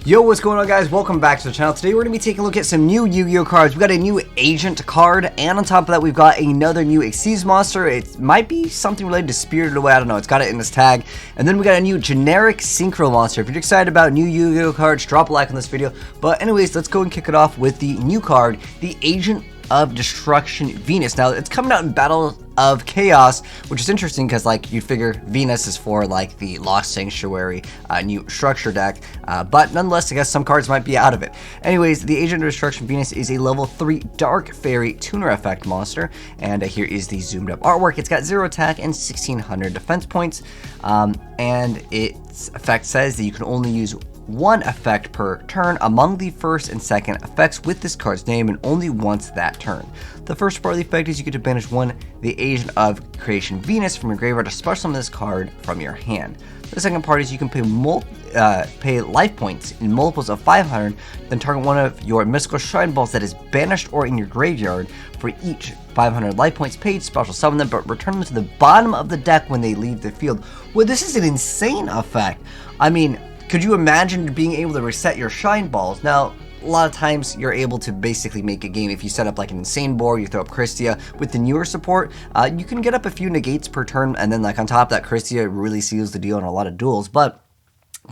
Yo, what's going on, guys? Welcome back to the channel. Today we're going to be taking a look at some new Yu-Gi-Oh cards. We've got a new agent card, and on top of that we've got another new Xyz monster. It might be something related to Spirited Away, I don't know, it's got it in this tag. And then we got a new generic Synchro monster. If you're excited about new Yu-Gi-Oh cards, drop a like on this video. But anyways, let's go and kick it off with the new card, the Agent of Destruction Venus. Now, it's coming out in Battle of Chaos, which is interesting because, like, you'd figure Venus is for, like, the Lost Sanctuary new structure deck, but nonetheless, I guess some cards might be out of it. Anyways, the Agent of Destruction Venus is a level 3 Dark Fairy Tuner Effect monster, and here is the zoomed up artwork. It's got 0 attack and 1600 defense points, and its effect says that you can only use one effect per turn among the first and second effects with this card's name, and only once that turn. The first part of the effect is you get to banish the Agent of Creation Venus from your graveyard to special summon this card from your hand. The second part is you can pay life points in multiples of 500, then target one of your mystical shrine balls that is banished or in your graveyard. For each 500 life points paid, special summon them, but return them to the bottom of the deck when they leave the field. Well, this is an insane effect. I mean, could you imagine being able to reset your shine balls? Now, a lot of times you're able to basically make a game if you set up like an insane board, you throw up Christia. With the newer support, you can get up a few negates per turn, and then like on top of that, Christia really seals the deal in a lot of duels. But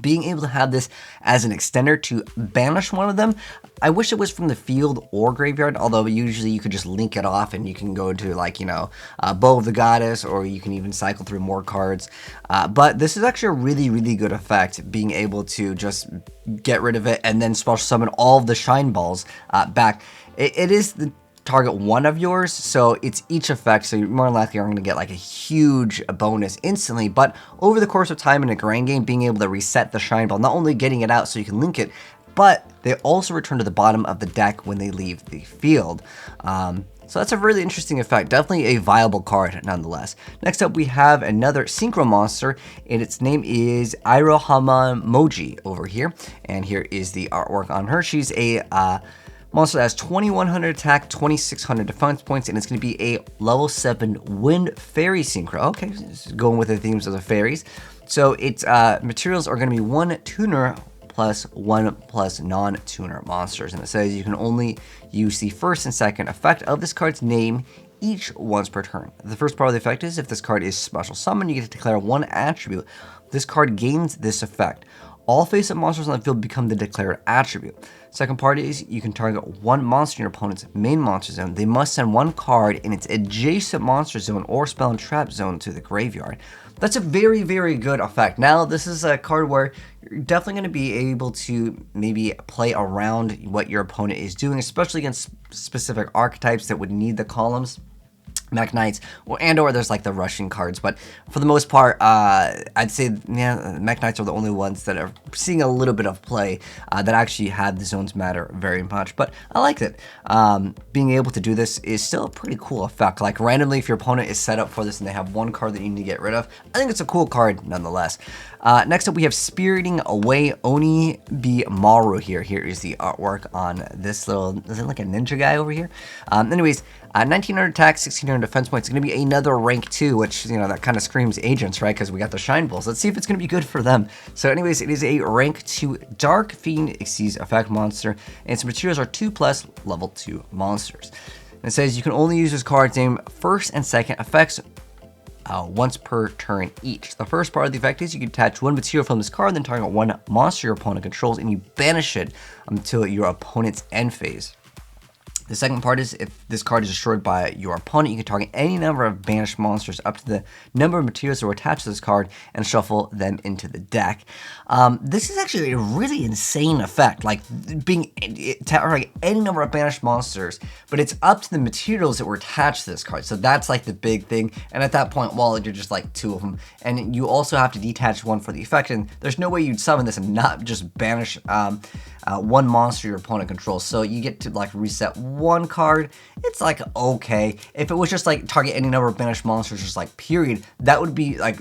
being able to have this as an extender to banish one of them, I wish it was from the field or graveyard, although usually you could just link it off and you can go to, like, you know, Bow of the Goddess, or you can even cycle through more cards. But this is actually a really good effect, being able to just get rid of it and then special summon all of the shine balls back. It is the target one of yours, so it's each effect, so you're more likely are going to get like a huge bonus instantly. But over the course of time in a grand game, being able to reset the shine ball, not only getting it out so you can link it, but they also return to the bottom of the deck when they leave the field. So that's a really interesting effect, definitely a viable card nonetheless. Next up we have another Synchro monster, and its name is Ira Hama Moji over here, and here is the artwork on her. She's a monster that has 2100 attack, 2600 defense points, and it's going to be a level 7 Wind Fairy Synchro. Okay, going with the themes of the fairies. So its materials are going to be 1 tuner plus 1 plus non-tuner monsters. And it says you can only use the first and second effect of this card's name each once per turn. The first part of the effect is if this card is special summoned, you get to declare one attribute. This card gains this effect. All face-up monsters on the field become the declared attribute. Second part is you can target one monster in your opponent's main monster zone. They must send one card in its adjacent monster zone or spell and trap zone to the graveyard. That's a very good effect. Now, this is a card where you're definitely going to be able to maybe play around what your opponent is doing, especially against specific archetypes that would need the columns. Mech Knights, or there's like the Russian cards, but for the most part, I'd say, yeah, Mech Knights are the only ones that are seeing a little bit of play that actually have the zones matter very much. But I liked it. Being able to do this is still a pretty cool effect. Like, randomly, if your opponent is set up for this and they have one card that you need to get rid of, I think it's a cool card nonetheless. Next up, we have Spiriting Away Oni B. Maru here. Here is the artwork on this little, is it like a ninja guy over here? Anyways, 1900 attack, 1600 defense points. It's going to be another rank 2, which, you know, that kind of screams agents, right? Because we got the shine balls. Let's see if it's going to be good for them. So anyways, it is a rank 2 Dark Fiend Xyz effect monster, and its materials are 2+ level 2 monsters. And it says you can only use this card's name first and second effects once per turn each. The first part of the effect is you can attach one material from this card, then target one monster your opponent controls, and you banish it until your opponent's end phase. The second part is if this card is destroyed by your opponent, you can target any number of banished monsters up to the number of materials that were attached to this card and shuffle them into the deck. This is actually a really insane effect, like being target any number of banished monsters, but it's up to the materials that were attached to this card. So that's like the big thing. And at that point, well, you're just like 2 of them, and you also have to detach one for the effect. And there's no way you'd summon this and not just banish one monster your opponent controls. So you get to like reset one card. It's like okay. If it was just like target any number of banished monsters, just like period, that would be like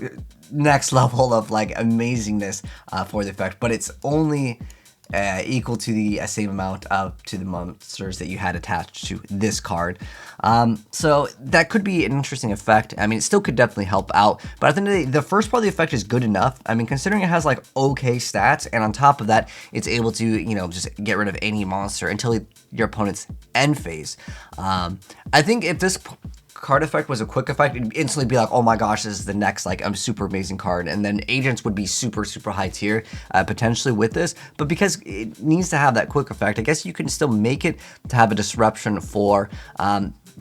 next level of like amazingness for the effect. But it's only equal to the same amount to the monsters that you had attached to this card. So that could be an interesting effect. I mean, it still could definitely help out, but at the end of the day, the first part of the effect is good enough. I mean, considering it has like okay stats, and on top of that, it's able to, you know, just get rid of any monster until your opponent's end phase. I think if this card effect was a quick effect, it'd instantly be like, oh my gosh, this is the next like super amazing card, and then agents would be super high tier potentially with this. But because it needs to have that quick effect, I guess you can still make it to have a disruption for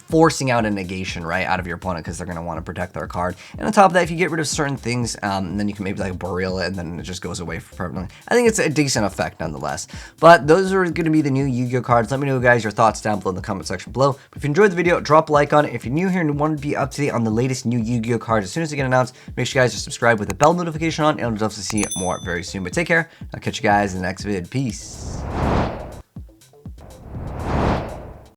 forcing out a negation right out of your opponent, because they're going to want to protect their card. And on top of that, if you get rid of certain things, then you can maybe like Burial it, and then it just goes away permanently. I think it's a decent effect nonetheless. But those are going to be the new Yu-Gi-Oh cards. Let me know, guys, your thoughts down below in the comment section below. If you enjoyed the video, drop a like on it. If you're new here and want to be up to date on the latest new Yu-Gi-Oh cards as soon as they get announced, make sure you guys are subscribed with the bell notification on, and I'll definitely see more very soon. But take care. I'll catch you guys in the next vid. Peace.